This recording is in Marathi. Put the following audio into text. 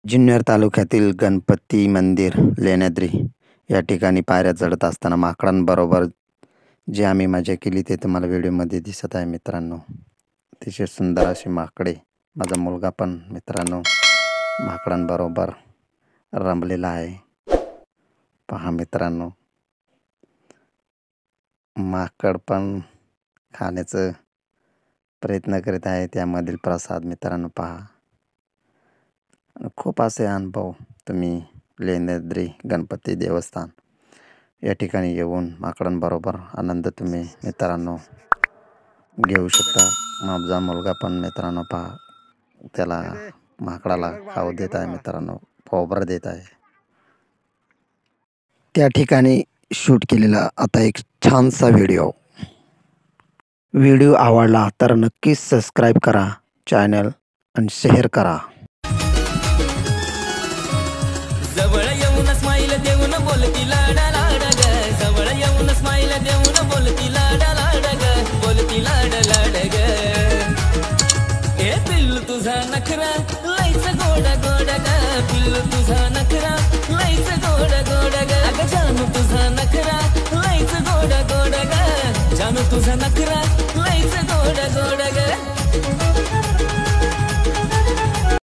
जुन्नर तालुक्यातील गणपती मंदिर लेण्याद्री या ठिकाणी पायऱ्या चढत असताना माकडांबरोबर जी आम्ही मजा केली ते तुम्हाला व्हिडिओमध्ये दिसत आहे मित्रांनो. अतिशय सुंदर अशी माकडे. माझा मुलगा पण मित्रांनो माकडांबरोबर रमलेला आहे. पहा मित्रांनो, माकड पण खाण्याचा प्रयत्न करीत आहे. त्यामधील प्रसाद मित्रांनो पहा. खूप असे अनुभव तुम्ही लेण्याद्री गणपती देवस्थान या ठिकाणी येऊन माकडांबरोबर आनंद तुम्ही मित्रांनो घेऊ शकता. माझा मुलगा पण मित्रांनो पहा, त्याला माकडाला खाऊ देत आहे मित्रांनो, फोबर देत आहे. त्या ठिकाणी शूट केलेला आता एक छानसा व्हिडिओ आवडला तर नक्कीच सबस्क्राईब करा चॅनल आणि शेअर करा. जवळ येऊन स्माईल देऊन बोलती लाडा लाड ग, जवळ येऊन स्माईल देऊन बोलती लाडा लाड ग, बोलती लाड लाड ग. ए पिल्लू तुझा नखरा लईच गोड गोड ग, पिल्लू तुझा नखरा लईच गोड गोड ग. अगं जानू तुझा नखरा लईच गोड गोड ग, जानू तुझा नखरा लईच गोड गोड ग.